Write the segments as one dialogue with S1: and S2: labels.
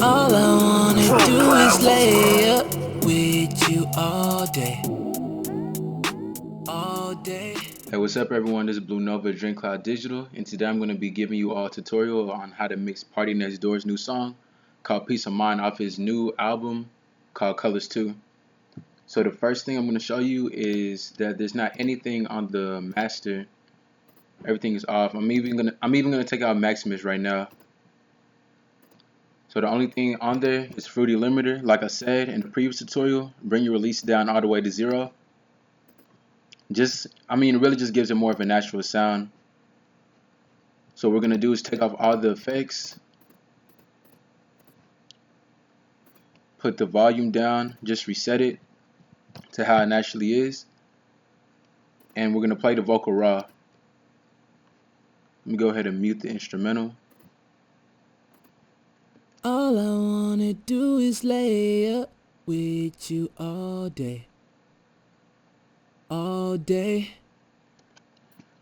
S1: All I wanna do is lay up with you all day, all day.
S2: Hey, what's up everyone? This is Blue Nova dreamclouddigital, and today I'm going to be giving you all a tutorial on how to mix Partynextdoor's new song called Peace of Mind off his new album called Colors 2. So the first thing I'm going to show you is that there's not anything on the master. Everything is off. I'm even gonna take out Maximus right now. So the only thing on there is Fruity Limiter. Like I said in the previous tutorial, bring your release down all the way to 0. It really just gives it more of a natural sound. So what we're gonna do is take off all the effects, put the volume down, just reset it to how it naturally is, and we're gonna play the vocal raw. Let me go ahead and mute the instrumental.
S1: All I wanna do is lay up with you all day, all day.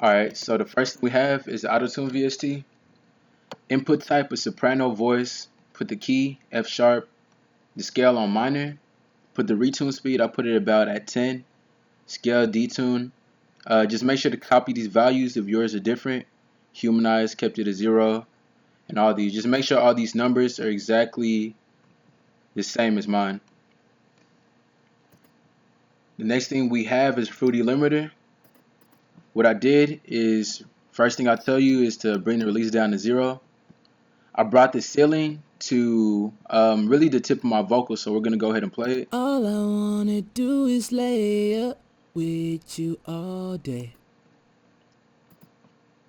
S2: Alright, so the first thing we have is the Autotune VST. Input type is soprano voice. Put the key F sharp, the scale on minor. Put the retune speed, I put it about at 10. Scale detune. Just make sure to copy these values if yours are different. Humanize, kept it at 0. And all these. Just make sure all these numbers are exactly the same as mine. The next thing we have is Fruity Limiter. What I did is, first thing I tell you is to bring the release down to 0. I brought the ceiling to really the tip of my vocal, so we're going to go ahead and play it.
S1: All I wanna do is lay up with you all day.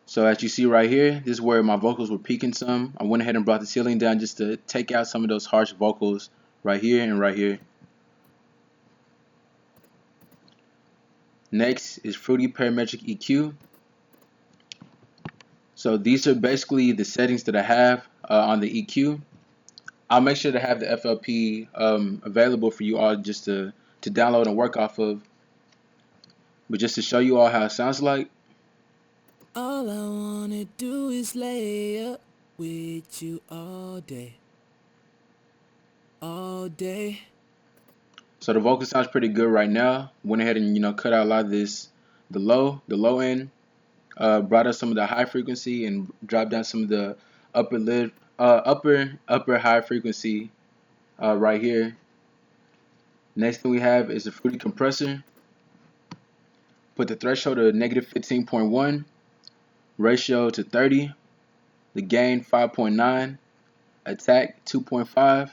S2: So as you see right here, this is where my vocals were peaking some. I went ahead and brought the ceiling down just to take out some of those harsh vocals right here and right here. Next is Fruity Parametric EQ. So these are basically the settings that I have on the EQ. I'll make sure to have the FLP available for you all just to download and work off of. But just to show you all how it sounds like.
S1: All I wanna do is lay up with you all day, all day.
S2: So the vocal sounds pretty good right now. Went ahead and cut out a lot of this, the low end. Brought up some of the high frequency and dropped down some of the upper high frequency right here. Next thing we have is the Fruity compressor. Put the threshold to negative 15.1, ratio to 30, the gain 5.9, attack 2.5,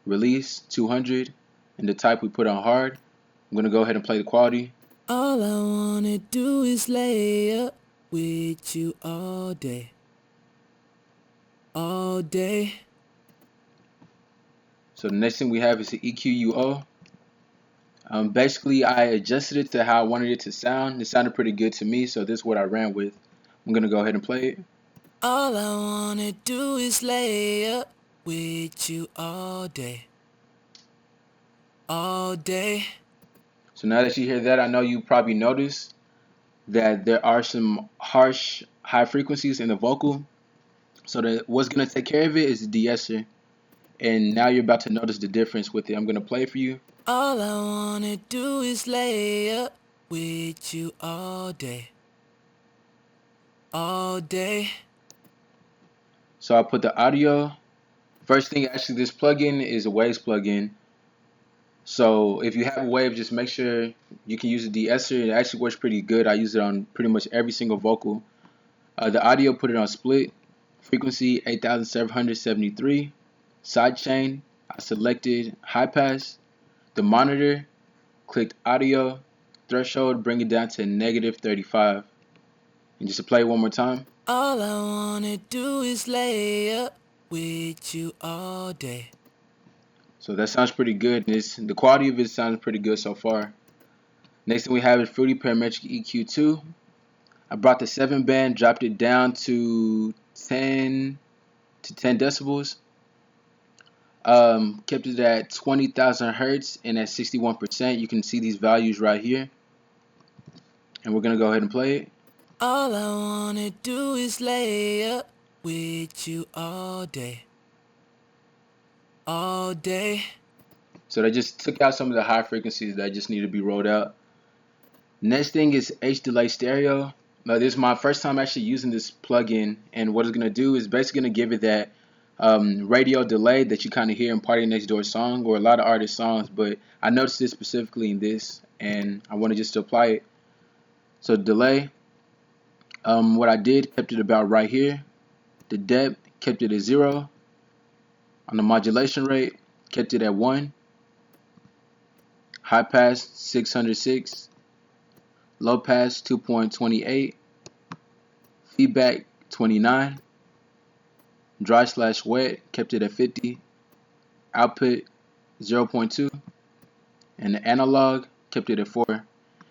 S2: release 200, and the type we put on hard. I'm gonna go ahead and play the quality.
S1: All I wanna do is lay up with you all day, all day.
S2: So the next thing we have is the EQUO. Basically, I adjusted it to how I wanted it to sound. It sounded pretty good to me, so this is what I ran with. I'm gonna go ahead and play it.
S1: All I wanna do is lay up with you all day, all day.
S2: So now that you hear that, I know you probably noticed that there are some harsh high frequencies in the vocal. So what's gonna take care of it is the de-esser. And now you're about to notice the difference with it. I'm gonna play it for you.
S1: All I wanna do is lay up with you all day, all day.
S2: So I put the audio. First thing, actually, this plugin is a Waves plugin. So if you have a Wave, just make sure you can use the de-esser. It actually works pretty good. I use it on pretty much every single vocal. The audio, put it on split. Frequency 8773. Sidechain, I selected high pass. The monitor, clicked audio. Threshold, bring it down to negative 35. And just to play it one more time.
S1: All I wanna do is lay up with you all day.
S2: So that sounds pretty good. The quality of it sounds pretty good so far. Next thing we have is Fruity Parametric EQ2. I brought the 7 band, dropped it down to 10 decibels. Kept it at 20,000 hertz and at 61%. You can see these values right here. And we're gonna go ahead and play it.
S1: All I wanna do is lay up with you all day, all day.
S2: So they just took out some of the high frequencies that just need to be rolled out. Next thing is H delay stereo. Now this is my first time actually using this plugin, and what it's gonna do is basically gonna give it that radio delay that you kind of hear in Partynextdoor song or a lot of artist songs. But I noticed this specifically in this, and I wanted just to apply it. So delay. What I did, kept it about right here. The depth, kept it at 0. On the modulation rate, kept it at 1. High pass 606. Low pass 2.28. Feedback 29. Dry/wet, kept it at 50. Output 0.2. And the analog, kept it at 4.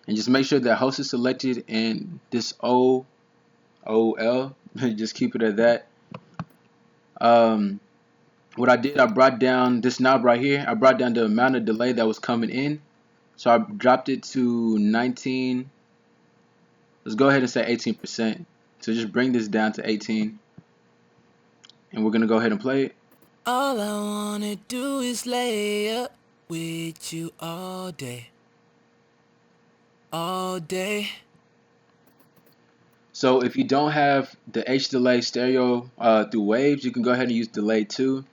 S2: And just make sure that host is selected and this OOL, just keep it at that. What I did, I brought down this knob right here. I brought down the amount of delay that was coming in. So I dropped it to 19. Let's go ahead and say 18%. So just bring this down to 18. And we're going to go ahead and play it.
S1: All I wanna do is lay up with you all day. All day.
S2: So if you don't have the H delay stereo through waves, you can go ahead and use delay 2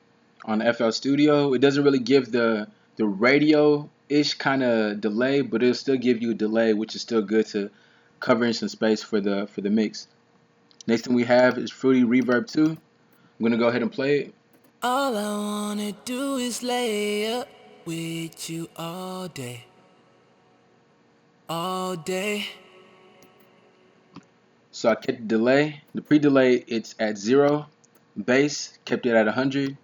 S2: on FL Studio. It doesn't really give the radio-ish kind of delay, but it'll still give you a delay, which is still good to cover in some space for the mix. Next thing we have is Fruity Reverb 2. I'm gonna go ahead and play it.
S1: All I wanna do is lay up with you all day. All day.
S2: So I kept the delay. The pre-delay, it's at 0. Bass, kept it at 100.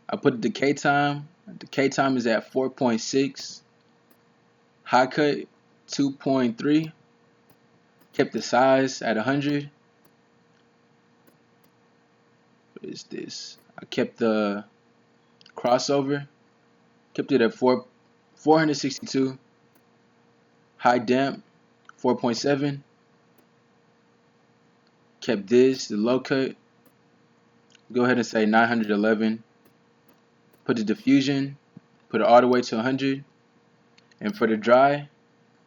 S2: I put the decay time. The decay time is at 4.6. High cut 2.3. Kept the size at 100. What is this? I kept the crossover. Kept it at 462. High damp 4.7. Kept this, the low cut. Go ahead and say 911. Put the diffusion, put it all the way to 100. And for the dry,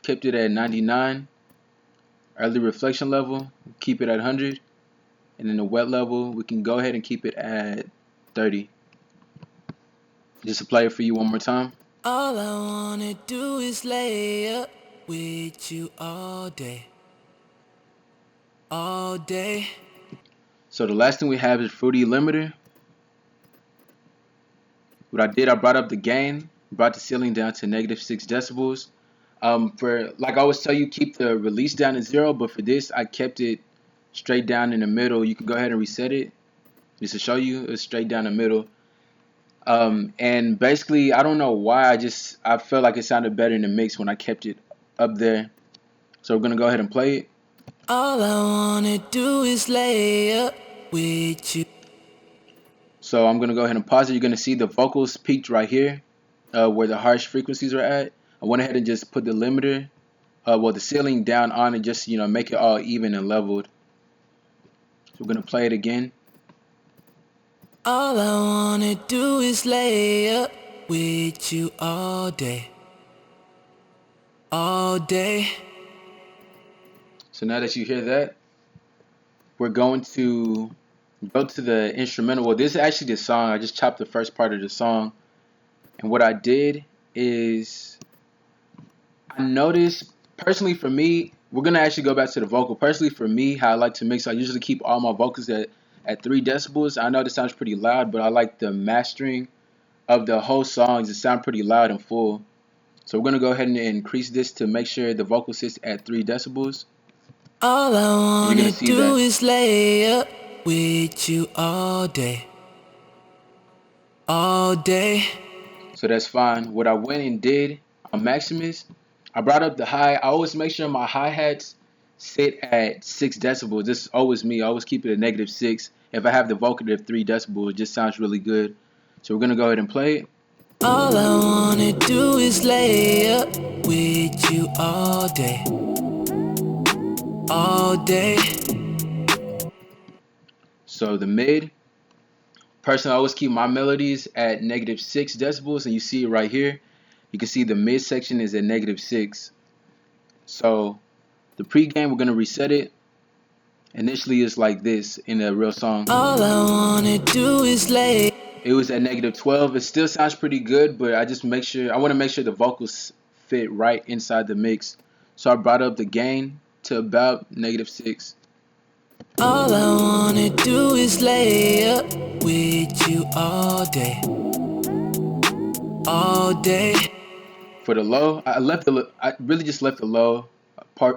S2: kept it at 99. Early reflection level, keep it at 100. And then the wet level, we can go ahead and keep it at 30. Just to play it for you one more time.
S1: All I wanna do is lay up with you all day. All day.
S2: So the last thing we have is Fruity Limiter. What I did, I brought up the gain, brought the ceiling down to -6 decibels. For like I always tell you, keep the release down to 0, but for this, I kept it straight down in the middle. You can go ahead and reset it just to show you it's straight down the middle. And basically, I don't know why, I felt like it sounded better in the mix when I kept it up there. So we're gonna go ahead and play it.
S1: All I wanna do is lay up with you.
S2: So I'm gonna go ahead and pause it. You're gonna see the vocals peaked right here, where the harsh frequencies are at. I went ahead and just put the limiter, the ceiling down on it, just make it all even and leveled. So we're gonna play it again.
S1: All I wanna do is lay up with you all day. All day.
S2: So now that you hear that, we're going to go to the instrumental. Well, this is actually the song. I just chopped the first part of the song. And what I did is I noticed, personally for me, we're going to actually go back to the vocal. Personally for me, how I like to mix, I usually keep all my vocals at 3 decibels. I know this sounds pretty loud, but I like the mastering of the whole songs. It sounds pretty loud and full. So we're going to go ahead and increase this to make sure the vocal sits at 3 decibels.
S1: All I wanna do is lay up with you all day. All day.
S2: So that's fine. What I went and did on Maximus, I brought up the high. I always make sure my hi-hats sit at 6 decibels. This is always me. I always keep it at -6. If I have the vocal at 3 decibels, it just sounds really good. So we're going to go ahead and play it.
S1: All I wanna do is lay up with you all day. All day.
S2: So the mid, Personally, I always keep my melodies at -6 decibels, and you see it right here. You can see the mid section is at -6. So the pregame, we're gonna reset it. Initially, it's like this in a real song.
S1: All I wanna do is lay.
S2: It was at -12. It still sounds pretty good, but I want to make sure the vocals fit right inside the mix. So I brought up the gain to about -6.
S1: All I wanna do is lay up with you all day. All day.
S2: For the low, I really just left the low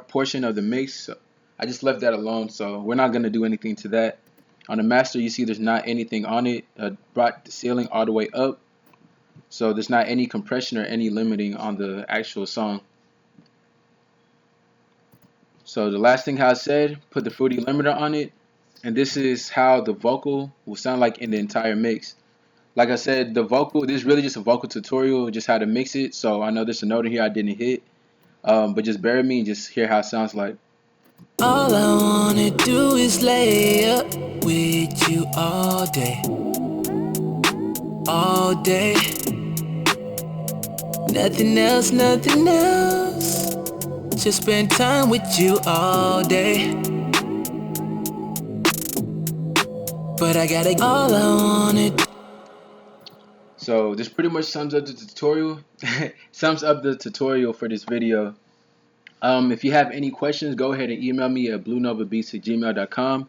S2: portion of the mix. So I just left that alone. So we're not gonna do anything to that. On the master, you see there's not anything on it. Brought the ceiling all the way up, so there's not any compression or any limiting on the actual song. So the last thing how I said, put the fruity limiter on it, and this is how the vocal will sound like in the entire mix. Like I said, the vocal, this is really just a vocal tutorial, just how to mix it. So I know there's a note in here I didn't hit, but just bear with me and just hear how it sounds like.
S1: All I wanna do is lay up with you all day. All day. Nothing else, nothing else. Just spend time with you all day. But I gotta all I wanna.
S2: So this pretty much sums up the tutorial. Sums up the tutorial for this video. If you have any questions, go ahead and email me at bluenovabeats@gmail.com.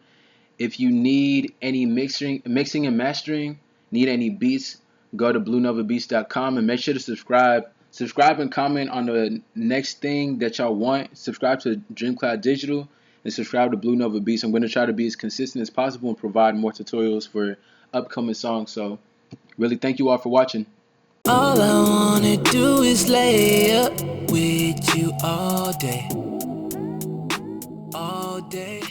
S2: If you need any mixing and mastering, need any beats, go to bluenovabeats.com and make sure to subscribe. Subscribe and comment on the next thing that y'all want. Subscribe to DreamClouddigital and subscribe to Blue Nova Beats. I'm going to try to be as consistent as possible and provide more tutorials for upcoming songs. So really thank you all for watching.
S1: All I wanna do is lay up with you all day. All day.